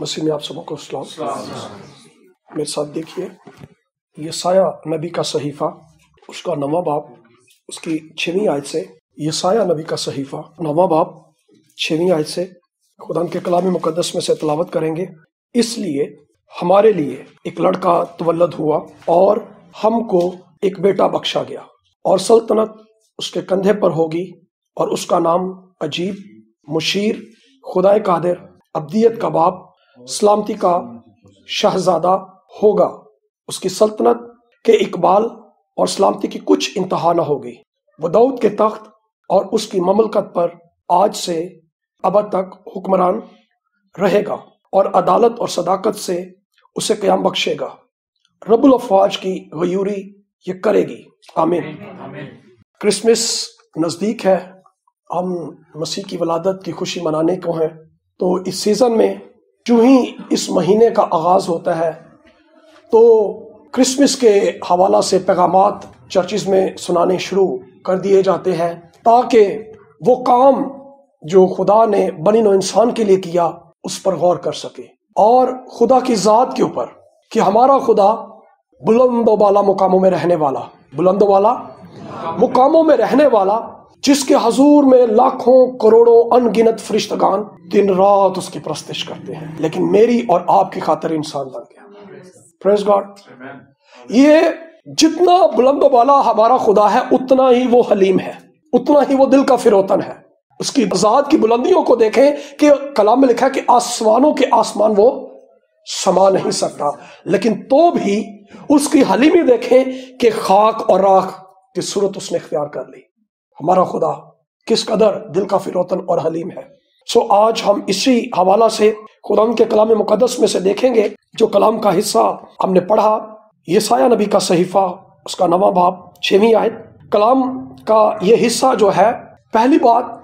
مسیح میں آپ سب کو السلام۔ میرے ساتھ دیکھیے یسایہ نبی کا صحیفہ، اس کا 9واں باب، اس کی 6ویں آیت سے۔ یسایہ نبی کا صحیفہ 9واں باب 6ویں آیت سے خدا کے کلام مقدس میں سے تلاوت کریں گے۔ اس لیے ہمارے لیے ایک لڑکا تولد ہوا اور ہم کو ایک بیٹا بخشا گیا، اور سلطنت اس کے کندھے پر ہوگی، اور اس کا نام عجیب، مشیر، خدا قادر، ابدیت کا باپ، سلامتی کا شہزادہ ہوگا۔ اس کی سلطنت کے اقبال اور سلامتی کی کچھ انتہا نہ ہوگی۔ وہ داؤد کے تخت اور اس کی مملکت پر آج سے ابد تک حکمران رہے گا، اور عدالت اور صداقت سے اسے قیام بخشے گا۔ رب الافواج کی غیوری یہ کرے گی۔ آمین۔ کرسمس نزدیک ہے، ہم مسیح کی ولادت کی خوشی منانے کو ہیں، تو اس سیزن میں جو ہی اس مہینے کا آغاز ہوتا ہے تو کرسمس کے حوالہ سے پیغامات چرچز میں سنانے شروع کر دیے جاتے ہیں، تاکہ وہ کام جو خدا نے بنی نوع انسان کے لیے کیا اس پر غور کر سکے، اور خدا کی ذات کے اوپر کہ ہمارا خدا بلند و بالا مقاموں میں رہنے والا، بلند و بالا مقاموں میں رہنے والا، جس کے حضور میں لاکھوں کروڑوں ان گنت فرشتگان دن رات اس کی پرستش کرتے ہیں، لیکن میری اور آپ کی خاطر انسان بن گیا۔ پریز گاڈ۔ یہ جتنا بلند و بالا ہمارا خدا ہے اتنا ہی وہ حلیم ہے، اتنا ہی وہ دل کا فروتن ہے۔ اس کی ذات کی بلندیوں کو دیکھیں کہ کلام میں لکھا ہے کہ آسمانوں کے آسمان وہ سما نہیں سکتا، لیکن تو بھی اس کی حلیمی دیکھیں کہ خاک اور راکھ کی صورت اس نے اختیار کر لی۔ ہمارا خدا کس قدر دل کا فروتن اور حلیم ہے۔ سو آج ہم اسی حوالہ سے خدا کے کلام مقدس میں سے دیکھیں گے، جو کلام کا حصہ ہم نے پڑھا، یسایہ نبی کا صحیفہ، اس کا 9واں باب 6ویں آیت۔ کلام کا یہ حصہ جو ہے، پہلی بات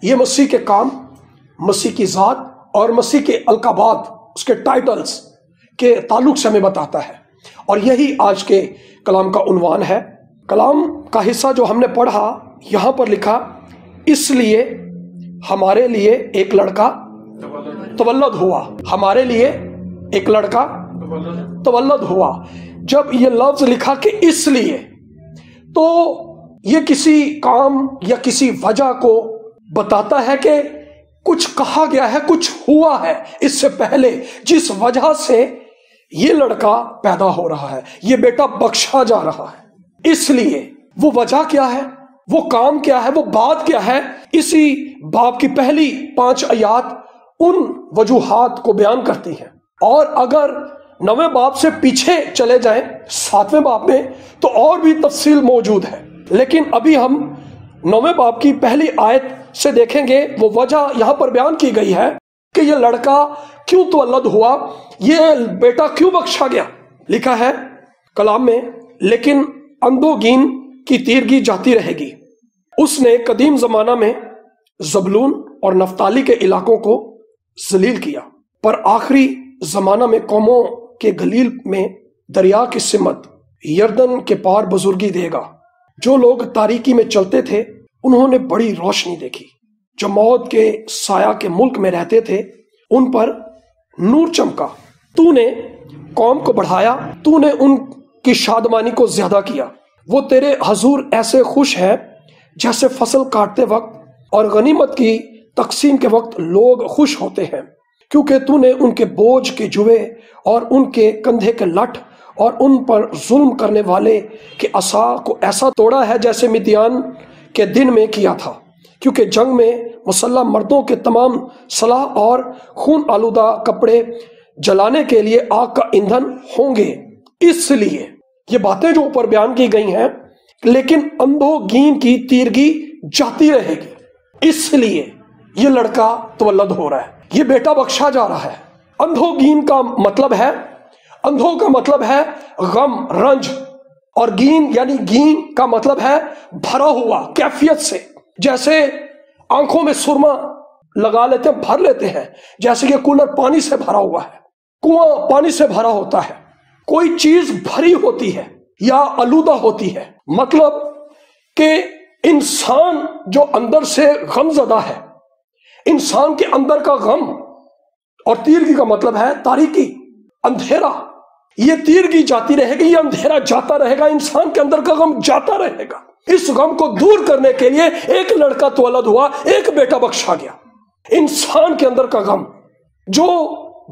یہ مسیح کے کام، مسیح کی ذات اور مسیح کے القابات، اس کے ٹائٹلز کے تعلق سے ہمیں بتاتا ہے، اور یہی آج کے کلام کا عنوان ہے۔ کلام کا حصہ جو ہم نے پڑھا، یہاں پر لکھا، اس لیے ہمارے لیے ایک لڑکا تولد ہوا، ہمارے لیے ایک لڑکا تولد ہوا۔ جب یہ لفظ لکھا کہ اس لیے، تو یہ کسی کام یا کسی وجہ کو بتاتا ہے کہ کچھ کہا گیا ہے، کچھ ہوا ہے اس سے پہلے، جس وجہ سے یہ لڑکا پیدا ہو رہا ہے، یہ بیٹا بخشا جا رہا ہے۔ اس لیے وہ وجہ کیا ہے، وہ کام کیا ہے، وہ بات کیا ہے، اسی باب کی پہلی 5 آیات ان وجوہات کو بیان کرتی ہیں، اور اگر 9ویں باب سے پیچھے چلے جائیں 7ویں باب میں تو اور بھی تفصیل موجود ہے، لیکن ابھی ہم 9ویں باب کی پہلی آیت سے دیکھیں گے۔ وہ وجہ یہاں پر بیان کی گئی ہے کہ یہ لڑکا کیوں تولد ہوا، یہ بیٹا کیوں بخشا گیا۔ لکھا ہے کلام میں، لیکن اندوگین کی تیرگی جاتی رہے گی۔ اس نے قدیم زمانہ میں زبلون اور نفتالی کے علاقوں کو ذلیل کیا، پر آخری زمانہ میں قوموں کے گلیل میں دریا کی سمت یردن کے پار بزرگی دے گا۔ جو لوگ تاریکی میں چلتے تھے انہوں نے بڑی روشنی دیکھی، جو موت کے سایہ کے ملک میں رہتے تھے ان پر نور چمکا۔ تو نے قوم کو بڑھایا، تو نے ان کی شادمانی کو زیادہ کیا۔ وہ تیرے حضور ایسے خوش ہیں جیسے فصل کاٹتے وقت اور غنیمت کی تقسیم کے وقت لوگ خوش ہوتے ہیں، کیونکہ تو نے ان کے بوجھ کے جوے اور ان کے کندھے کے لٹ اور ان پر ظلم کرنے والے کے عصا کو ایسا توڑا ہے جیسے مدیان کے دن میں کیا تھا، کیونکہ جنگ میں مسلح مردوں کے تمام سلاح اور خون آلودہ کپڑے جلانے کے لیے آگ کا ایندھن ہوں گے۔ اس لیے یہ باتیں جو اوپر بیان کی گئی ہیں، لیکن اندھوگین کی تیرگی جاتی رہے گی۔ اس لیے یہ لڑکا تولد ہو رہا ہے، یہ بیٹا بخشا جا رہا ہے۔ اندھوگین کا مطلب ہے، اندھو کا مطلب ہے غم، رنج، اور گین یعنی گین کا مطلب ہے بھرا ہوا، کیفیت سے، جیسے آنکھوں میں سرما لگا لیتے ہیں، بھر لیتے ہیں، جیسے کہ کولر پانی سے بھرا ہوا ہے، کنواں پانی سے بھرا ہوتا ہے، کوئی چیز بھری ہوتی ہے یا آلودہ ہوتی ہے۔ مطلب کہ انسان جو اندر سے غم زدہ ہے، انسان کے اندر کا غم اور تیرگی کا مطلب ہے تاریکی، اندھیرا۔ یہ تیرگی جاتی رہے گی، یہ اندھیرا جاتا رہے گا، انسان کے اندر کا غم جاتا رہے گا۔ اس غم کو دور کرنے کے لیے ایک لڑکا تولد ہوا، ایک بیٹا بخشا گیا۔ انسان کے اندر کا غم جو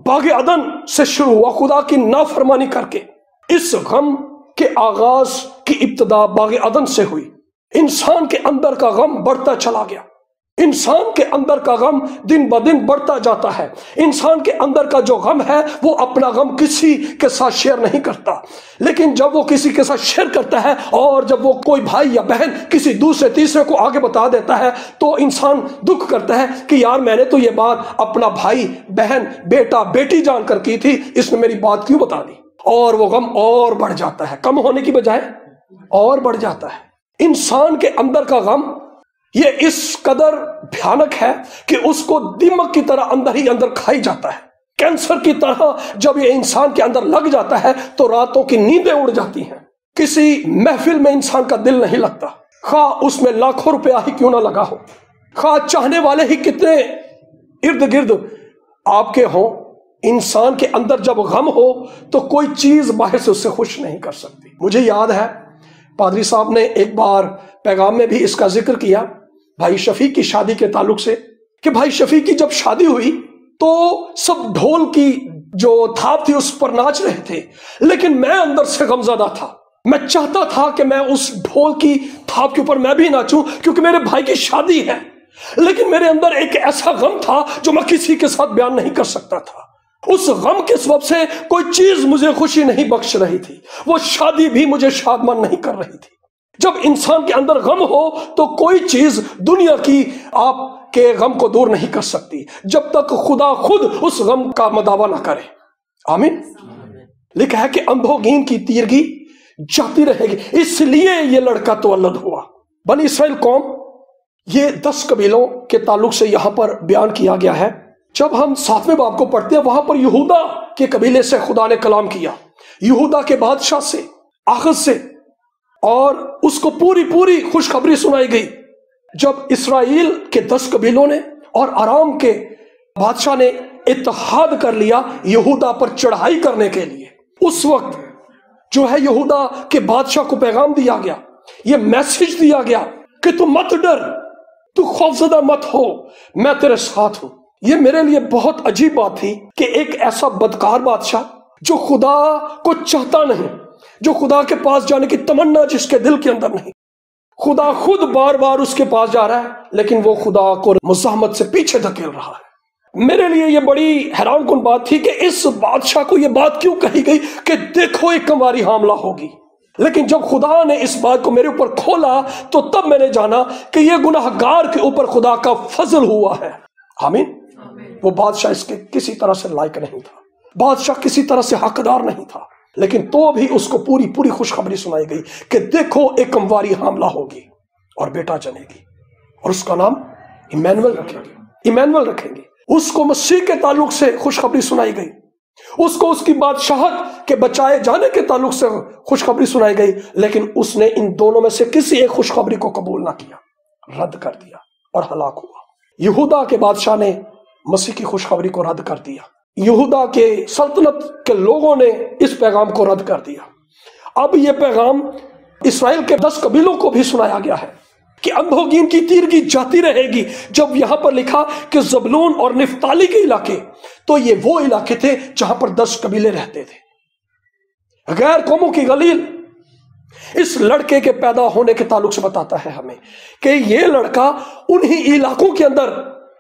باغ عدن سے شروع ہوا خدا کی نافرمانی کر کے، اس غم کے آغاز کی ابتدا باغ عدن سے ہوئی۔ انسان کے اندر کا غم بڑھتا چلا گیا، انسان کے اندر کا غم دن بدن بڑھتا جاتا ہے۔ انسان کے اندر کا جو غم ہے وہ اپنا غم کسی کے ساتھ شیئر نہیں کرتا، لیکن جب وہ کسی کے ساتھ شیئر کرتا ہے اور جب وہ کوئی بھائی یا بہن کسی دوسرے تیسرے کو آگے بتا دیتا ہے تو انسان دکھ کرتا ہے کہ یار میں نے تو یہ بات اپنا بھائی بہن بیٹا بیٹی جان کر کی تھی، اس نے میری بات کیوں بتا دی؟ اور وہ غم اور بڑھ جاتا ہے، کم ہونے کی بجائے اور بڑھ جاتا ہے۔ انسان کے اندر کا غم یہ اس قدر بھیانک ہے کہ اس کو دماغ کی طرح اندر ہی اندر کھائی جاتا ہے۔ کینسر کی طرح جب یہ انسان کے اندر لگ جاتا ہے تو راتوں کی نیندیں اڑ جاتی ہیں، کسی محفل میں انسان کا دل نہیں لگتا، خواہ اس میں لاکھوں روپیہ ہی کیوں نہ لگا ہو، خواہ چاہنے والے ہی کتنے ارد گرد آپ کے ہوں۔ انسان کے اندر جب غم ہو تو کوئی چیز باہر سے اس سے خوش نہیں کر سکتی۔ مجھے یاد ہے پادری صاحب نے ایک بار پیغام میں بھی اس کا ذکر کیا بھائی شفیق کی شادی کے تعلق سے، کہ بھائی شفیق کی جب شادی ہوئی تو سب ڈھول کی جو تھاپ تھی اس پر ناچ رہے تھے، لیکن میں اندر سے غمزدہ تھا۔ میں چاہتا تھا کہ میں اس ڈھول کی تھاپ کے اوپر میں بھی ناچوں کیونکہ میرے بھائی کی شادی ہے، لیکن میرے اندر ایک ایسا غم تھا جو میں کسی کے ساتھ بیان نہیں کر سکتا تھا۔ اس غم کے سبب سے کوئی چیز مجھے خوشی نہیں بخش رہی تھی، وہ شادی بھی مجھے شادمان نہیں کر رہی تھی۔ جب انسان کے اندر غم ہو تو کوئی چیز دنیا کی آپ کے غم کو دور نہیں کر سکتی جب تک خدا خود اس غم کا مداوا نہ کرے۔ آمین۔ لکھا ہے کہ اندھوگین کی تیرگی جاتی رہے گی، اس لیے یہ لڑکا تولد ہوا۔ بنی اسرائیل قوم، یہ 10 قبیلوں کے تعلق سے یہاں پر بیان کیا گیا ہے۔ جب ہم 7ویں باب کو پڑھتے ہیں وہاں پر یہودا کے قبیلے سے خدا نے کلام کیا، یہودا کے بادشاہ سے آخذ سے، اور اس کو پوری خوشخبری سنائی گئی۔ جب اسرائیل کے 10 قبیلوں نے اور آرام کے بادشاہ نے اتحاد کر لیا یہودا پر چڑھائی کرنے کے لیے، اس وقت جو ہے یہودا کے بادشاہ کو پیغام دیا گیا، یہ میسج دیا گیا کہ تو مت ڈر، تو خوفزدہ مت ہو، میں تیرے ساتھ ہوں۔ یہ میرے لیے بہت عجیب بات تھی کہ ایک ایسا بدکار بادشاہ جو خدا کو چاہتا نہیں، جو خدا کے پاس جانے کی تمنا جس کے دل کے اندر نہیں، خدا خود بار بار اس کے پاس جا رہا ہے لیکن وہ خدا کو مزاحمت سے پیچھے دھکیل رہا ہے۔ میرے لیے یہ بڑی حیران کن بات تھی کہ اس بادشاہ کو یہ بات کیوں کہی گئی کہ دیکھو ایک کنواری حاملہ ہوگی، لیکن جب خدا نے اس بات کو میرے اوپر کھولا تو تب میں نے جانا کہ یہ گناہگار کے اوپر خدا کا فضل ہوا ہے۔ آمین۔ وہ بادشاہ اس کے کسی طرح سے لائق نہیں تھا، بادشاہ کسی طرح سے حقدار نہیں تھا، لیکن تو بھی اس کو پوری خوشخبری سنائی گئی کہ دیکھو ایک کنواری حاملہ ہوگی اور بیٹا جنے گی اور اس کا نام ایمینول رکھیں گے۔ ایمینول رکھیں گے۔ اس کو مسیح کے تعلق سے خوشخبری سنائی گئی، اس کو اس کی بادشاہت کے بچائے جانے کے تعلق سے خوشخبری سنائی گئی، لیکن اس نے ان دونوں میں سے کسی ایک خوشخبری کو قبول نہ کیا، رد کر دیا اور ہلاک ہوا۔ یہودا کے بادشاہ نے مسیح کی خوشخبری کو رد کر دیا، یہودا کے سلطنت کے لوگوں نے اس پیغام کو رد کر دیا۔ اب یہ پیغام اسرائیل کے 10 قبیلوں کو بھی سنایا گیا ہے کہ اندھوگین کی تیرگی جاتی رہے گی۔ جب یہاں پر لکھا کہ زبلون اور نفتالی کے علاقے، تو یہ وہ علاقے تھے جہاں پر 10 قبیلے رہتے تھے۔ غیر قوموں کی غلیل اس لڑکے کے پیدا ہونے کے تعلق سے بتاتا ہے ہمیں کہ یہ لڑکا انہی علاقوں کے اندر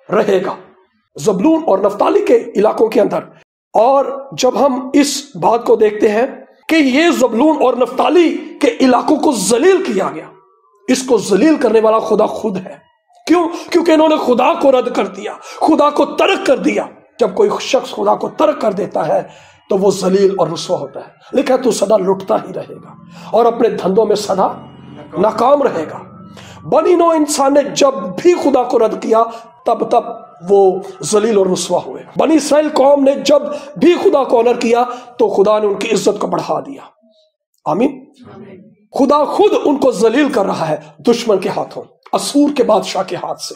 رہے گا، زبلون اور نفتالی کے علاقوں کے اندر۔ اور جب ہم اس بات کو دیکھتے ہیں کہ یہ زبلون اور نفتالی کے علاقوں کو ذلیل کیا گیا، اس کو ذلیل کرنے والا خدا خود ہے۔ کیوں؟ کیونکہ انہوں نے خدا کو رد کر دیا، خدا کو ترک کر دیا۔ جب کوئی شخص خدا کو ترک کر دیتا ہے تو وہ ذلیل اور رسوا ہوتا ہے۔ لکھا تو سدا لٹتا ہی رہے گا اور اپنے دھندوں میں سدا ناکام رہے گا۔ بنی نوع انسان نے جب بھی خدا کو رد کیا تب وہ ذلیل اور رسوا ہوئے۔ بنی اسرائیل قوم نے جب بھی خدا کو آنر کیا تو خدا نے ان کی عزت کو بڑھا دیا۔ آمین۔ خدا خود ان کو ذلیل کر رہا ہے دشمن کے ہاتھوں، اسور کے بادشاہ کے ہاتھ سے۔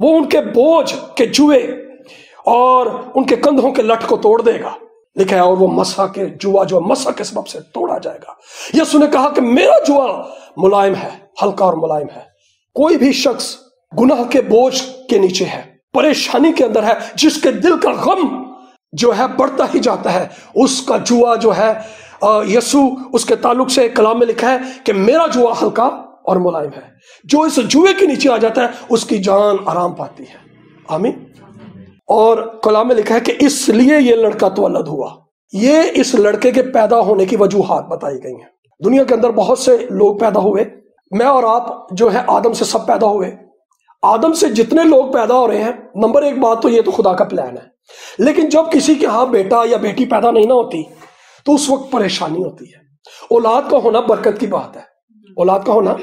وہ ان کے بوجھ کے جوے اور ان کے کندھوں کے لٹ کو توڑ دے گا. لکھا ہے اور وہ مسا کے جوا جو مسا کے سبب سے توڑا جائے گا. یسوع نے کہا کہ میرا جوا ملائم ہے، ہلکا اور ملائم ہے. کوئی بھی شخص گناہ کے بوجھ کے نیچے ہے، پریشانی کے اندر ہے، جس کے دل کا غم جو ہے بڑھتا ہی جاتا ہے، اس کا جوا جو ہے یسوع اس کے تعلق سے کلام میں لکھا ہے کہ میرا جوا ہلکا اور ملائم ہے. جو اس جوے کے نیچے آ جاتا ہے اس کی جان آرام پاتی ہے. آمین. اور کلام میں لکھا ہے کہ اس لیے یہ لڑکا تولد ہوا. یہ اس لڑکے کے پیدا ہونے کی وجوہات بتائی گئی ہیں. دنیا کے اندر بہت سے لوگ پیدا ہوئے. میں اور آپ جو ہے آدم سے سب پیدا ہوئے. آدم سے جتنے لوگ پیدا ہو رہے ہیں، نمبر ایک بات تو یہ تو خدا کا پلان ہے. لیکن جب کسی کے ہاں بیٹا یا بیٹی پیدا نہیں نہ ہوتی تو اس وقت پریشانی ہوتی ہے. اولاد کا ہونا برکت کی بات ہے. اولاد کا ہونا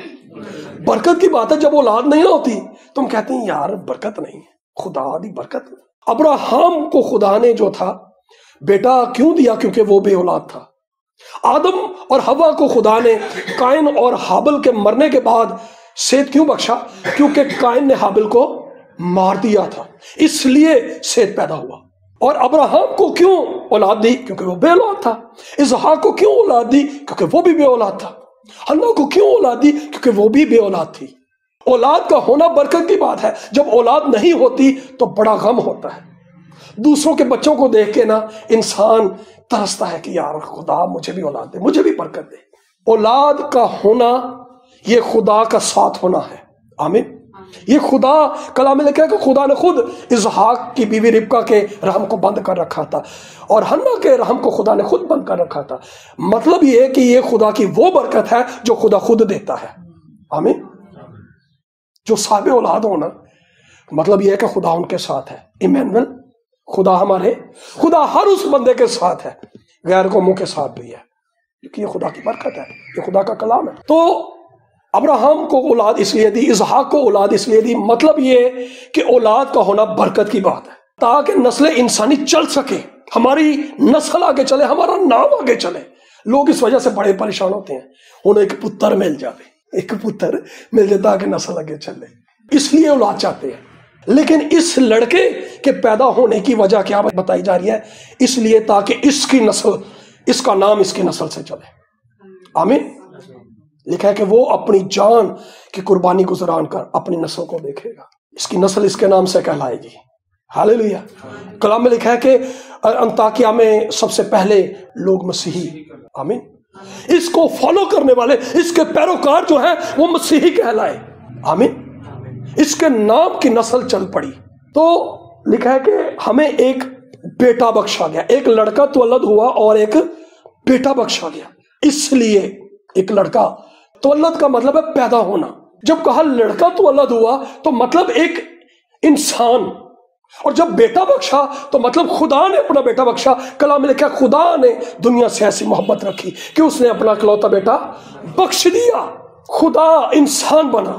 برکت کی بات ہے. جب اولاد نہیں نہ ہوتی تو ہم کہتے ہیں یار برکت نہیں ہے، خدا دی برکت. ابراہیم کو خدا نے جو تھا بیٹا کیوں دیا؟ کیونکہ وہ بے اولاد تھا. آدم اور حوا کو خدا نے قائن اور حابل کے مرنے کے بعد سیت کیوں بخشا؟ کیونکہ قائن نے حابل کو مار دیا تھا، اس لیے سیت پیدا ہوا. اور ابراہیم کو کیوں اولاد دی؟ کیونکہ وہ بے اولاد تھا. اسحاق کو کیوں اولاد دی؟ کیونکہ وہ بھی بے اولاد تھا. حنا کو کیوں اولاد دی؟ کیونکہ وہ بھی بے اولاد تھی. اولاد کا ہونا برکت کی بات ہے. جب اولاد نہیں ہوتی تو بڑا غم ہوتا ہے. دوسروں کے بچوں کو دیکھ کے نا انسان ترستا ہے کہ یار خدا مجھے بھی اولاد دے، مجھے بھی برکت دے. اولاد کا ہونا یہ خدا کا ساتھ ہونا ہے. آمین. یہ خدا کلام میں لکھا ہے کہ خدا نے خود اسحاق کی بیوی ربکا کے رحم کو بند کر رکھا تھا اور حنا کے رحم کو خدا نے خود بند کر رکھا تھا. مطلب یہ ہے کہ یہ خدا کی وہ برکت ہے جو خدا خود دیتا ہے. آمین. جو صاحب اولاد ہونا مطلب یہ ہے کہ خدا ان کے ساتھ ہے. ایمینویل، خدا ہر اس بندے کے ساتھ ہے، غیر قوموں کے ساتھ بھی ہے، کیونکہ یہ خدا کی برکت ہے، یہ خدا کا کلام ہے. تو ابراہیم کو اولاد اس لیے دی، اسحاق کو اولاد اس لیے دی. مطلب یہ کہ اولاد کا ہونا برکت کی بات ہے تاکہ نسل انسانی چل سکے، ہماری نسل آگے چلے، ہمارا نام آگے چلے. لوگ اس وجہ سے بڑے پریشان ہوتے ہیں، انہیں ایک پتر مل جائے تاکہ نسل آگے چلے، اس لیے اولاد چاہتے ہیں. لیکن اس لڑکے کے پیدا ہونے کی وجہ کیا بتائی جا رہی ہے؟ اس لیے تاکہ اس کی نسل، اس کا نام اس کی نسل سے چلے. آمین. لکھا ہے کہ وہ اپنی جان کی قربانی گزران کر اپنی نسل کو دیکھے گا، اس کی نسل اس کے نام سے کہلائے گی. ہاللیلویہ. کلام میں لکھا ہے کہ انطاکیہ میں سب سے پہلے لوگ مسیحی، آمین، اس کو فالو کرنے والے، اس کے پیروکار جو ہیں وہ مسیحی کہلائے. آمین. اس کے نام کی نسل چل پڑی. تو لکھا ہے کہ ہمیں ایک بیٹا بخشا گیا، ایک لڑکا تولد ہوا اور ایک بیٹا بخشا گیا. اس لیے ایک لڑکا تولد کا مطلب ہے پیدا ہونا. جب کہا لڑکا تولد ہوا تو مطلب ایک انسان، اور جب بیٹا بخشا تو مطلب خدا نے اپنا بیٹا بخشا. کلام میں لکھا ہے خدا نے دنیا سے ایسی محبت رکھی کہ اس نے اپنا اکلوتا بیٹا بخش دیا. خدا انسان بنا.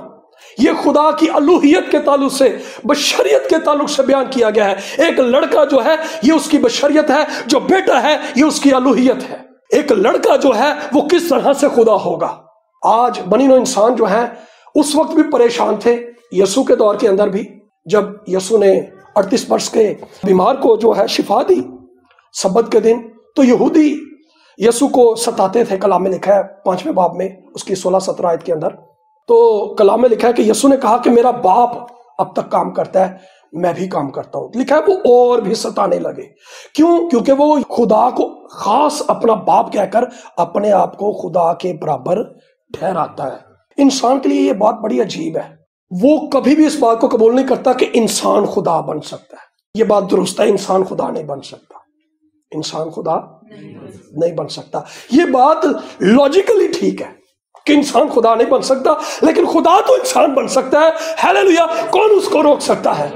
یہ خدا کی الوہیت کے تعلق سے، بشریت کے تعلق سے بیان کیا گیا ہے. ایک لڑکا جو ہے یہ اس کی بشریت ہے، جو بیٹا ہے یہ اس کی الوہیت ہے. ایک لڑکا جو ہے وہ کس طرح سے خدا ہوگا. آج بنی نوع انسان جو ہے اس وقت بھی پریشان تھے، یسوع کے دور کے اندر بھی. جب یسوع نے 38 برس کے بیمار کو جو ہے شفا دی سبت کے دن، تو یہودی یسوع کو ستاتے تھے. کلام میں لکھا ہے 5ویں باب میں اس کی 16-17 آیت کے اندر. تو کلام میں لکھا ہے کہ یسوع نے کہا کہ میرا باپ اب تک کام کرتا ہے، میں بھی کام کرتا ہوں. لکھا ہے وہ اور بھی ستانے لگے. کیوں؟ کیونکہ وہ خدا کو خاص اپنا باپ کہہ کر اپنے آپ کو خدا کے برابر ٹھہراتا ہے. انسان کے لیے یہ بات بڑی عجیب ہے. وہ کبھی بھی اس بات کو قبول نہیں کرتا کہ انسان خدا بن سکتا ہے. یہ بات درست ہے، انسان خدا نہیں بن سکتا. انسان خدا نہیں بن سکتا. یہ بات لاجیکلی ٹھیک ہے کہ انسان خدا نہیں بن سکتا، لیکن خدا تو انسان بن سکتا ہے. ہیلیلویا. کون اس کو روک سکتا ہے؟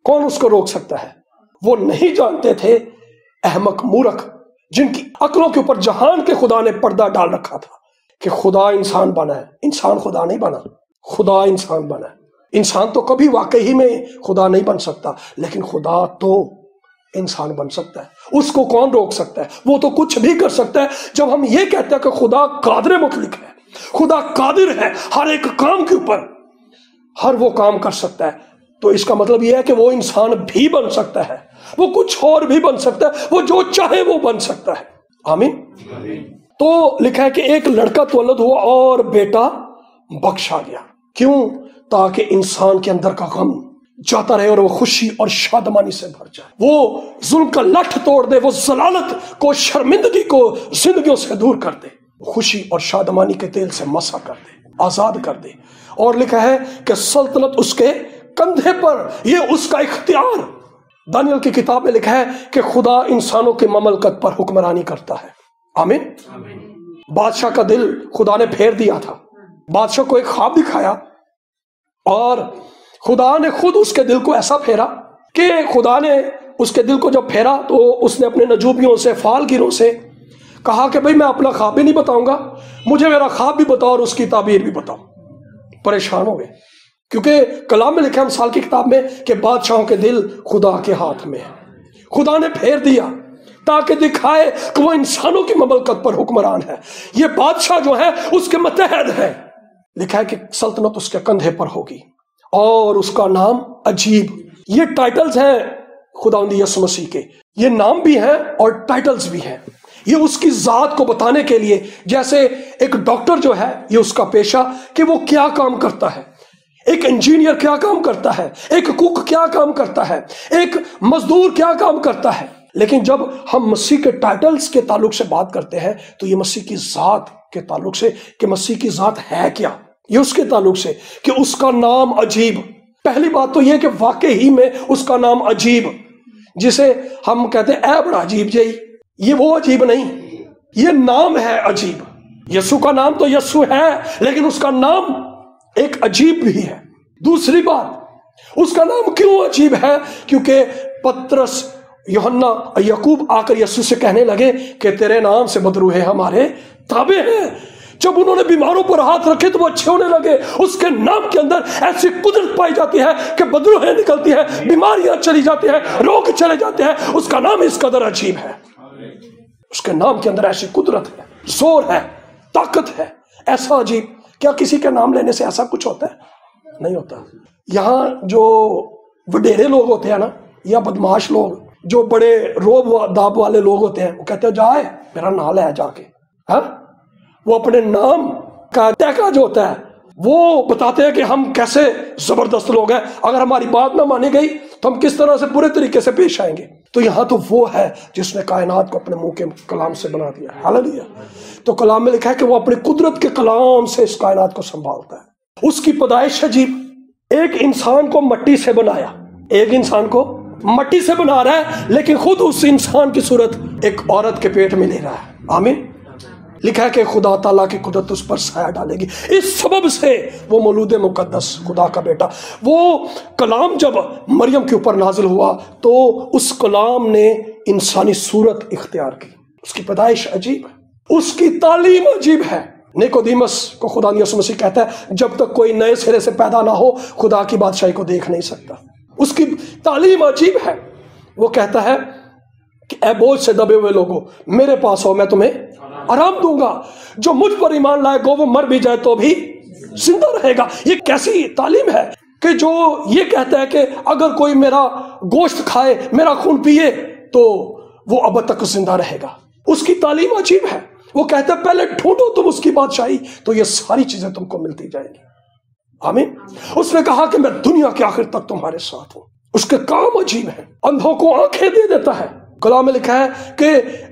کون اس کو روک سکتا ہے؟ وہ نہیں جانتے تھے، احمق مورخ جن کی عقلوں کے اوپر جہان کے خدا نے پردہ ڈال رکھا تھا کہ خدا انسان بنا ہے. انسان خدا نہیں بنا، خدا انسان بنا ہے. انسان تو کبھی واقعی میں خدا نہیں بن سکتا، لیکن خدا تو انسان بن سکتا ہے. اس کو کون روک سکتا ہے؟ وہ تو کچھ بھی کر سکتا ہے. جب ہم یہ کہتے ہیں کہ خدا قادر مطلق ہے، خدا قادر ہے ہر ایک کام کے اوپر، ہر وہ کام کر سکتا ہے. تو اس کا مطلب یہ ہے کہ وہ انسان بھی بن سکتا ہے, وہ کچھ اور بھی بن سکتا ہے, وہ جو چاہے وہ بن سکتا ہے. آمین. تو لکھا ہے کہ ایک لڑکا تولد ہوا اور بیٹا بخشا گیا. کیوں؟ تاکہ انسان کے اندر کا غم جاتا رہے اور وہ خوشی اور شادمانی سے بھر جائے, وہ ظلم کا لٹھ توڑ دے, وہ ضلالت کو, شرمندگی کو زندگیوں سے دور کر دے, خوشی اور شادمانی کے تیل سے مسح کر دے, آزاد کر دے. اور لکھا ہے کہ سلطنت اس کے کندھے پر, یہ اس کا اختیار. دانیل کی کتاب میں لکھا ہے کہ خدا انسانوں کے مملکت پر حکمرانی کرتا ہے. آمین. بادشاہ کا دل خدا نے پھیر دیا تھا. بادشاہ کو ایک خواب دکھایا اور خدا نے خود اس کے دل کو ایسا پھیرا کہ خدا نے اس کے دل کو جب پھیرا تو اس نے اپنے نجومیوں سے, فال گیروں سے کہا کہ بھئی میں اپنا خواب بھی نہیں بتاؤں گا, مجھے میرا خواب بھی بتاؤ اور اس کی تعبیر بھی بتاؤ. پریشان ہو گئے, کیونکہ کلام میں لکھا ہے مثال کی کتاب میں کہ بادشاہوں کے دل خدا کے ہاتھ میں ہے. خدا نے پھیر دیا تاکہ دکھائے کہ وہ انسانوں کی مملکت پر حکمران ہے. یہ بادشاہ جو ہے اس کے متحد ہے. لکھا ہے کہ سلطنت اس کے کندھے پر ہوگی اور اس کا نام عجیب. یہ ٹائٹلز ہیں خداوند یسوع مسیح کے, یہ نام بھی ہیں اور ٹائٹلز بھی ہیں. یہ اس کی ذات کو بتانے کے لیے, جیسے ایک ڈاکٹر جو ہے یہ اس کا پیشہ کہ وہ کیا کام کرتا ہے, ایک انجینئر کیا کام کرتا ہے, ایک کوک کیا کام کرتا ہے, ایک مزدور کیا کام کرتا ہے. لیکن جب ہم مسیح کے ٹائٹلز کے تعلق سے بات کرتے ہیں تو یہ مسیح کی ذات کے تعلق سے کہ مسیح کی ذات ہے کیا, یہ اس کے تعلق سے کہ اس کا نام عجیب. پہلی بات تو یہ کہ واقعی میں اس کا نام عجیب, جسے ہم کہتے ہیں اے بڑا عجیب جی, یہ وہ عجیب نہیں, یہ نام ہے عجیب. یسوع کا نام تو یسوع ہے لیکن اس کا نام ایک عجیب بھی ہے. دوسری بات, اس کا نام کیوں عجیب ہے؟ کیونکہ پترس, یوحنا, یعقوب آ کر یسوع سے کہنے لگے کہ تیرے نام سے بدروح ہمارے تابع ہیں. جب انہوں نے بیماروں پر ہاتھ رکھے تو وہ اچھے ہونے لگے. اس کے نام کے اندر ایسی قدرت پائی جاتی ہے کہ بدروہیں نکلتی ہیں, بیماریاں چلی جاتی ہیں, روگ چلے جاتے ہیں. اس کا نام اس قدر عجیب ہے. اس کے نام کے اندر ایسی قدرت ہے, زور ہے, طاقت ہے. ایسا عجیب, کیا کسی کے نام لینے سے ایسا کچھ ہوتا ہے؟ نہیں ہوتا. یہاں جو وڈیرے لوگ ہوتے ہیں نا, یا بدماش لوگ, جو بڑے روب داب والے لوگ ہوتے ہیں, وہ کہتے ہیں جائے میرا نام لے جا کے. ہاں, وہ اپنے نام کا تہکا جو ہوتا ہے وہ بتاتے ہیں کہ ہم کیسے زبردست لوگ ہیں, اگر ہماری بات نہ مانی گئی تو ہم کس طرح سے برے طریقے سے پیش آئیں گے. تو یہاں تو وہ ہے جس نے کائنات کو اپنے منہ کے کلام سے بنا دیا. ہاللیلویا. تو کلام میں لکھا ہے کہ وہ اپنی قدرت کے کلام سے اس کائنات کو سنبھالتا ہے. اس کی پیدائش عجیب, ایک انسان کو مٹی سے بنایا, ایک انسان کو مٹی سے بنا رہا ہے لیکن خود اس انسان کی صورت ایک عورت کے پیٹ میں لے رہا ہے. آمین. لکھا ہے کہ خدا تعالیٰ کی قدرت اس پر سایہ ڈالے گی. اس سبب سے وہ مولود مقدس, خدا کا بیٹا, وہ کلام جب مریم کے اوپر نازل ہوا تو اس کلام نے انسانی صورت اختیار کی. اس کی پیدائش عجیب ہے, اس کی تعلیم عجیب ہے. نیکودیمس کو خدا یسوع مسیح کہتا ہے جب تک کوئی نئے سرے سے پیدا نہ ہو خدا کی بادشاہی کو دیکھ نہیں سکتا. اس کی تعلیم عجیب ہے. وہ کہتا ہے کہ اے بوجھ سے دبے ہوئے لوگوں میرے پاس ہو, میں تمہیں آرام دوں گا. جو مجھ پر ایمان لائے گا وہ مر بھی جائے تو بھی زندہ رہے گا. یہ کیسی تعلیم ہے کہ جو یہ کہتا ہے کہ اگر کوئی میرا گوشت کھائے, میرا خون پیے تو وہ اب تک زندہ رہے گا. اس کی تعلیم عجیب ہے. وہ کہتا ہے پہلے ڈھونڈو تم اس کی بادشاہی تو یہ ساری چیزیں تم کو ملتی جائیں گی. آمین. اس نے کہا کہ میں دنیا کے آخر تک تمہارے ساتھ ہوں. اس کے کام عجیب ہیں. اندھوں کو آنکھیں دے دیتا ہے. کلام میں لکھا ہے کہ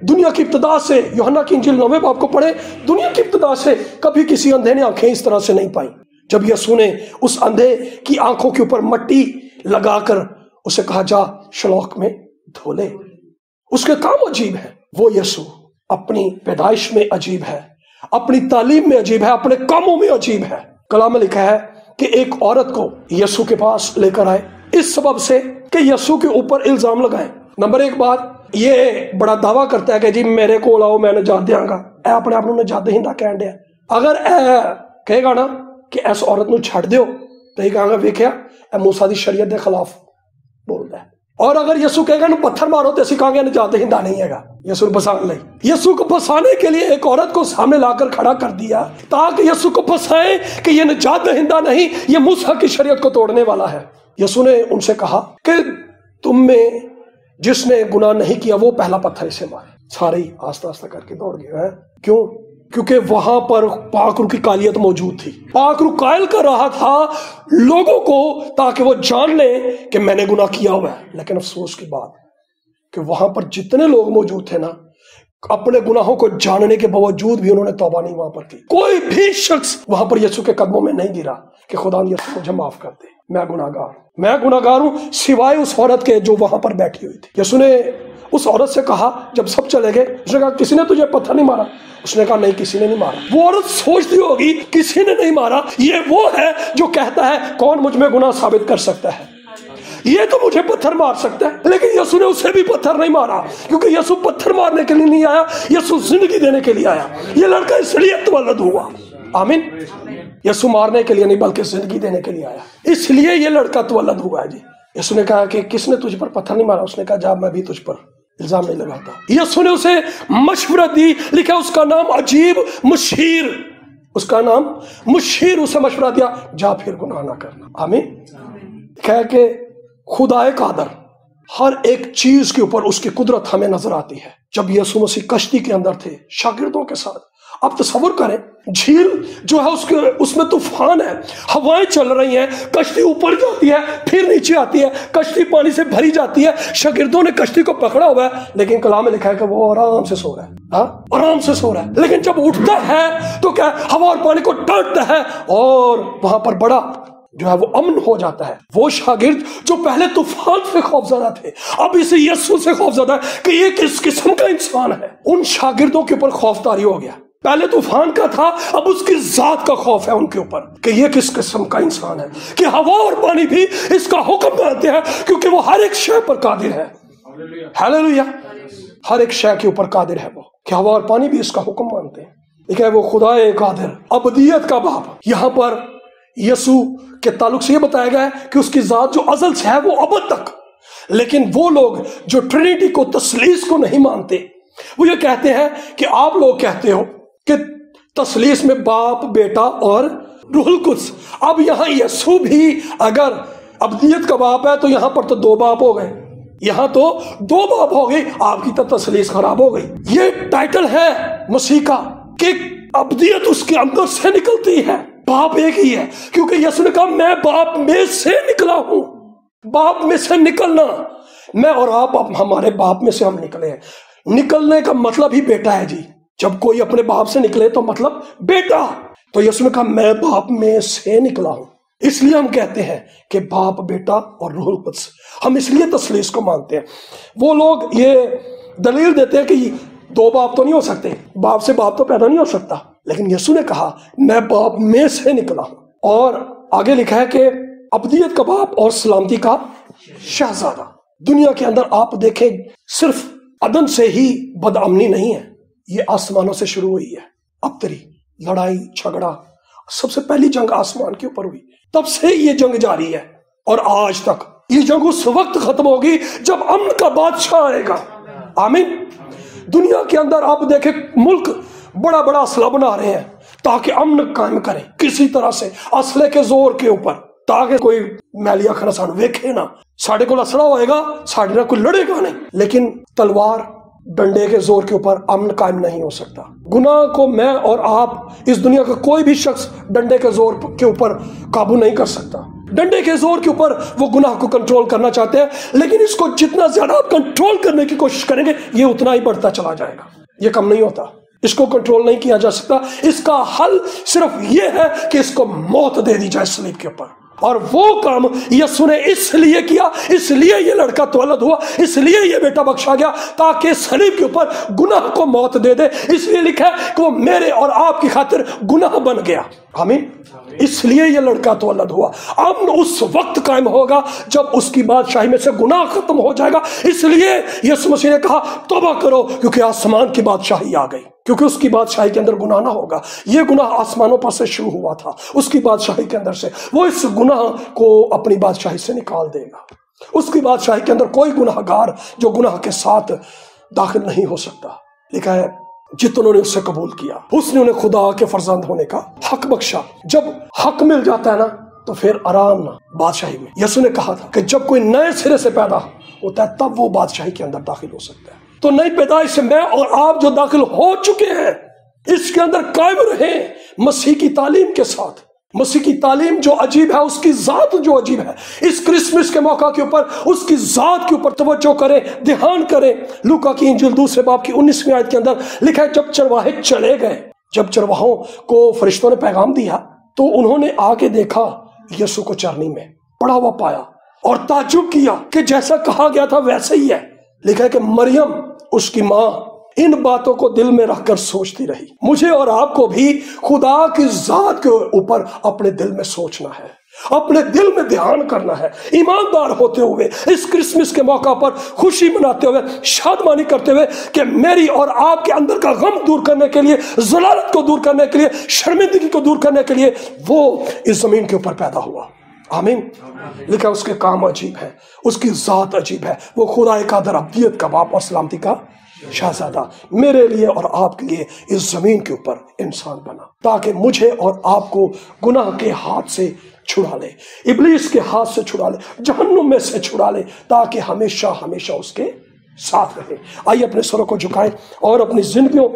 دنیا کی ابتدا سے, یوحنا کی انجیل 9 باب کو پڑھے, دنیا کی ابتدا سے کبھی کسی اندھے نے آنکھیں اس طرح سے نہیں پائیں. جب یسوع نے اس اندھے کی آنکھوں کے اوپر مٹی لگا کر اسے کہا جا شلوک میں دھو لے. اس کے کام عجیب ہیں. وہ یسوع اپنی پیدائش میں عجیب ہے, اپنی تعلیم میں عجیب ہے, اپنے کاموں میں عجیب ہے. کلام میں لکھا ہے کہ ایک عورت کو یسوع کے پاس لے کر آئے اس سبب سے کہ یسوع کے اوپر الزام لگائے. نمبر ایک بات, یہ بڑا دعویٰ کرتا ہے کہ جی میرے کو لاؤ میں نجات دیاں گا. اے اپنے آپ نجات دہندہ کہن دیا. اگر اے کہے گا نا کہ اس عورت نو چھڑ دیو تو یہ کہاں گا ویکھیا اے موسیٰ دی شریعت دے خلاف بول رہا ہے, اور اگر یسو کہے گا نا پتھر مارو تو اسی کہاں گے نجات دہندہ نہیں ہے گا، یسو نے پھنسانے لئی، یسو کو پھنسانے کے لیے ایک عورت کو سامنے لا کر کھڑا کر دیا تاکہ یسو کو پھنسائے کہ یہ نجات دہندہ نہیں، یہ موسیٰ کی شریعت کو توڑنے والا ہے۔ یسو نے ان سے کہا کہ تم میں جس نے گناہ نہیں کیا وہ پہلا پتھر اسے مارے۔ سارے ہی آہستہ آہستہ کر کے دوڑ گئے ہیں۔ کیوں؟ کیونکہ وہاں پر پاک روح کی کالیت موجود تھی۔ پاک روح قائل کر رہا تھا لوگوں کو تاکہ وہ جان لیں کہ میں نے گناہ کیا ہوا ہے۔ لیکن افسوس کی بات کہ وہاں پر جتنے لوگ موجود تھے نا، اپنے گناہوں کو جاننے کے باوجود بھی انہوں نے توبہ نہیں وہاں پر کی۔ کوئی بھی شخص وہاں پر یسوع کے قدموں میں نہیں گرا کہ خدا یسوع مجھے معاف کر دے، میں گناہ گار ہوں، سوائے اس عورت کے جو وہاں پر بیٹھی ہوئی تھی۔ یسوع نے اس عورت سے کہا جب سب چلے گئے، اس نے کہا کسی نے تجھے پتھر نہیں مارا؟ اس نے کہا نہیں، کسی نے نہیں مارا۔ وہ عورت سوچتی ہوگی کسی نے نہیں مارا، یہ وہ ہے جو کہتا ہے کون مجھ میں گناہ ثابت کر سکتا ہے، یہ تو مجھے پتھر مار سکتا ہے۔ لیکن یسوع نے اسے بھی پتھر نہیں مارا، کیونکہ یسوع پتھر مارنے کے لیے نہیں آیا، یسوع زندگی دینے کے لیے آیا۔ یہ لڑکا اس لیے تولد ہوا، آمین، یسوع مارنے کے لیے نہیں بلکہ زندگی دینے کے لیے آیا، اس لیے یہ لڑکا تولد ہوا ہے جی۔ یسوع نے کہا کہ کس نے تجھ پر پتھر نہیں مارا؟ اس نے کہا جا، میں بھی تجھ پر الزام نہیں لگاتا۔ یسوع نے اسے مشورہ دی، لکھا اس کا نام عجیب مشیر، اس کا نام مشیر، اسے مشورہ دیا جا پھر گناہ نہ کرنا، آمین۔ کہہ کہ خدا قادر ہر ایک چیز کے اوپر اس کی قدرت ہمیں نظر آتی ہے۔ جب یسوع مسیح کشتی کے اندر تھے شاگردوں کے ساتھ، اب تصور کریں جھیل جو ہے اس میں طوفان ہے، ہوائیں چل رہی ہیں، کشتی اوپر جاتی ہے پھر نیچے آتی ہے، کشتی پانی سے بھری جاتی ہے، شاگردوں نے کشتی کو پکڑا ہوا ہے، لیکن کلام میں لکھا ہے کہ وہ آرام سے سو رہا ہے، آرام سے سو رہا ہے۔ لیکن جب اٹھتا ہے تو کیا ہوا اور پانی کو ڈانٹتا ہے اور وہاں پر بڑا جو ہے وہ امن ہو جاتا ہے۔ وہ شاگرد جو پہلے طوفان سے خوفزدہ تھے اب اسے یسوع سے خوفزدہ ہے کہ یہ کس قسم کا انسان ہے۔ ان شاگردوں کے اوپر خوف طاری ہو گیا، پہلے طوفان کا تھا، اب اس کی ذات کا خوف ہے ان کے اوپر کہ یہ کس قسم کا انسان ہے کہ ہوا اور پانی بھی اس کا حکم مانتے ہیں، کیونکہ وہ ہر ایک شے پر قادر ہے۔ ہلیلویا، ہر ایک شے کے اوپر قادر ہے وہ کہ ہوا اور پانی بھی اس کا حکم مانتے ہیں۔ لیکن وہ خدا قادر، ابدیت کا باپ۔ یہاں پر یسوع کے تعلق سے یہ بتایا گیا ہے کہ اس کی ذات جو ازل سے ہے وہ ابد تک۔ لیکن وہ لوگ جو ٹرینٹی کو، تثلیث کو نہیں مانتے، وہ یہ کہتے ہیں کہ آپ لوگ کہتے ہو کہ تثلیث میں باپ، بیٹا اور روح القدس۔ اب یہاں یسوع بھی اگر ابدیت کا باپ ہے تو یہاں پر تو دو باپ ہو گئے، یہاں تو دو باپ ہو گئی، آپ کی تو تثلیث خراب ہو گئی۔ یہ ٹائٹل ہے مسیح کا کہ ابدیت اس کے اندر سے نکلتی ہے، باپ ایک ہی ہے، کیونکہ یسوع نے کہا میں باپ میں سے نکلا ہوں۔ باپ میں سے نکلنا، میں اور آپ ہمارے باپ میں سے ہم نکلے ہیں۔ نکلنے کا مطلب ہی بیٹا ہے جی، جب کوئی اپنے باپ سے نکلے تو مطلب بیٹا۔ تو یسوع نے کہا میں باپ میں سے نکلا ہوں، اس لیے ہم کہتے ہیں کہ باپ، بیٹا اور روح القدس۔ ہم اس لیے تثلیث کو مانتے ہیں۔ وہ لوگ یہ دلیل دیتے ہیں کہ دو باپ تو نہیں ہو سکتے، باپ سے باپ تو پیدا نہیں ہو سکتا، لیکن یسوع نے کہا میں باپ میں سے نکلا ہوں۔ اور آگے لکھا ہے کہ ابدیت کا باپ اور سلامتی کا شہزادہ۔ دنیا کے اندر آپ دیکھیں صرف عدن سے ہی بد امنی نہیں ہے، یہ آسمانوں سے شروع ہوئی ہے۔ ابتری، لڑائی جھگڑا، سب سے پہلی جنگ آسمان کے اوپر ہوئی، تب سے یہ جنگ جاری ہے اور آج تک۔ یہ جنگ اس وقت ختم ہوگی جب امن کا بادشاہ آئے گا، آمین۔ دنیا کے اندر آپ دیکھیں ملک بڑا بڑا اسلحہ بنا رہے ہیں تاکہ امن قائم کریں کسی طرح سے، اسلحے کے زور کے اوپر، تاکہ کوئی میلیا خنسان ویکھے نا ساڑھے کو اسلحہ ہوئے گا، ساڑھے نہ کوئی لڑے گا نہیں۔ لیکن تلوار، ڈنڈے کے زور کے اوپر امن قائم نہیں ہو سکتا۔ گناہ کو میں اور آپ، اس دنیا کا کوئی بھی شخص ڈنڈے کے زور کے اوپر قابو نہیں کر سکتا۔ ڈنڈے کے زور کے اوپر وہ گناہ کو کنٹرول کرنا چاہتے ہیں، لیکن اس کو جتنا زیادہ آپ کنٹرول کرنے کی کوشش کریں گے یہ اتنا ہی بڑھتا چلا جائے گا، یہ کم نہیں ہوتا۔ اس کو کنٹرول نہیں کیا جا سکتا۔ اس کا حل صرف یہ ہے کہ اس کو موت دے دی جائے صلیب کے اوپر، اور وہ کام یسوع نے اس لیے کیا، اس لیے یہ لڑکا تولد ہوا، اس لیے یہ بیٹا بخشا گیا تاکہ صلیب کے اوپر گناہ کو موت دے دے۔ اس لیے لکھا ہے کہ وہ میرے اور آپ کی خاطر گناہ بن گیا، آمین۔ اس لیے یہ لڑکا تولد ہوا۔ امن اس وقت قائم ہوگا جب اس کی بادشاہی میں سے گناہ ختم ہو جائے گا۔ اس لیے یسوع مسیح نے کہا توبہ کرو، کیونکہ آسمان کی بادشاہی آ گئی، کیونکہ اس کی بادشاہی کے اندر گناہ نہ ہوگا۔ یہ گناہ آسمانوں پر سے شروع ہوا تھا، اس کی بادشاہی کے اندر سے وہ اس گناہ کو اپنی بادشاہی سے نکال دے گا۔ اس کی بادشاہی کے اندر کوئی گناہگار جو گناہ کے ساتھ داخل نہیں ہو سکتا۔ لکھا ہے جتنوں نے اس سے قبول کیا اس نے انہیں خدا کے فرزند ہونے کا حق بخشا۔ جب حق مل جاتا ہے نا تو پھر آرام نہ بادشاہی میں۔ یسوع نے کہا تھا کہ جب کوئی نئے سرے سے پیدا ہوتا ہے تب وہ بادشاہی کے اندر داخل ہو سکتا ہے۔ تو نئی پیدائش سے میں اور آپ جو داخل ہو چکے ہیں اس کے اندر قائم رہیں مسیح کی تعلیم کے ساتھ۔ مسیح کی تعلیم جو عجیب ہے، اس کی ذات جو عجیب ہے، اس کرسمس کے موقع کے اوپر اس کی ذات کے اوپر توجہ کریں، دھیان کریں۔ لوکا کی انجیل 2 باب کی 19ویں آیت کے اندر لکھا ہے جب چرواہے چلے گئے، جب چرواہوں کو فرشتوں نے پیغام دیا تو انہوں نے آ کے دیکھا یسوع کو چرنی میں پڑا ہوا پایا اور تعجب کیا کہ جیسا کہا گیا تھا ویسے ہی ہے۔ لکھا ہے کہ مریم اس کی ماں ان باتوں کو دل میں رکھ کر سوچتی رہی۔ مجھے اور آپ کو بھی خدا کی ذات کے اوپر اپنے دل میں سوچنا ہے، اپنے دل میں دھیان کرنا ہے، ایماندار ہوتے ہوئے اس کرسمس کے موقع پر خوشی مناتے ہوئے، شادمانی کرتے ہوئے کہ میری اور آپ کے اندر کا غم دور کرنے کے لیے، ضلالت کو دور کرنے کے لیے، شرمندگی کو دور کرنے کے لیے وہ اس زمین کے اوپر پیدا ہوا۔ آمین۔ لکھا اس کے کام عجیب ہے، اس کی ذات عجیب ہے، وہ خدا قادر ابدیت کا باپ اور سلامتی کا شہزادہ میرے لیے اور آپ کے لیے اس زمین کے اوپر انسان بنا تاکہ مجھے اور آپ کو گناہ کے ہاتھ سے چھڑا لے، ابلیس کے ہاتھ سے چھڑا لے، جہنم میں سے چھڑا لے، تاکہ ہمیشہ ہمیشہ اس کے ساتھ رہے۔ آئیے اپنے سروں کو جھکائیں اور اپنی زندگیوں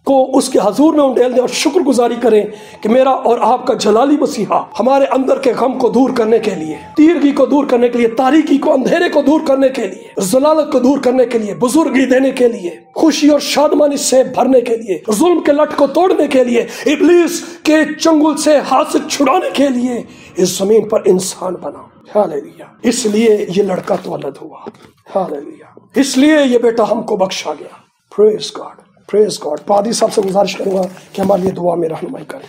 کو اس کے حضور میں انڈیل دیں اور شکر گزاری کریں کہ میرا اور آپ کا جلالی مسیحا ہمارے اندر کے غم کو دور کرنے کے لیے، تیرگی کو دور کرنے کے لیے، تاریکی کو، اندھیرے کو دور کرنے کے لیے، ضلالت کو دور کرنے کے لیے، بزرگی دینے کے لیے، خوشی اور شادمانی سے بھرنے کے لیے، ظلم کے لٹ کو توڑنے کے لیے، ابلیس کے چنگل سے ہاتھ سے چھڑانے کے لیے اس زمین پر انسان بنا۔ ہاللیلویا۔ اس لیے یہ لڑکا تولد ہوا، ہاللیلویا، اس لیے یہ بیٹا ہم کو بخشا گیا۔ پریز گاڈ، پریز گاڈ۔ پادری صاحب سے گزارش کروں گا کہ ہمارے لیے دعا میں رہنمائی کریں۔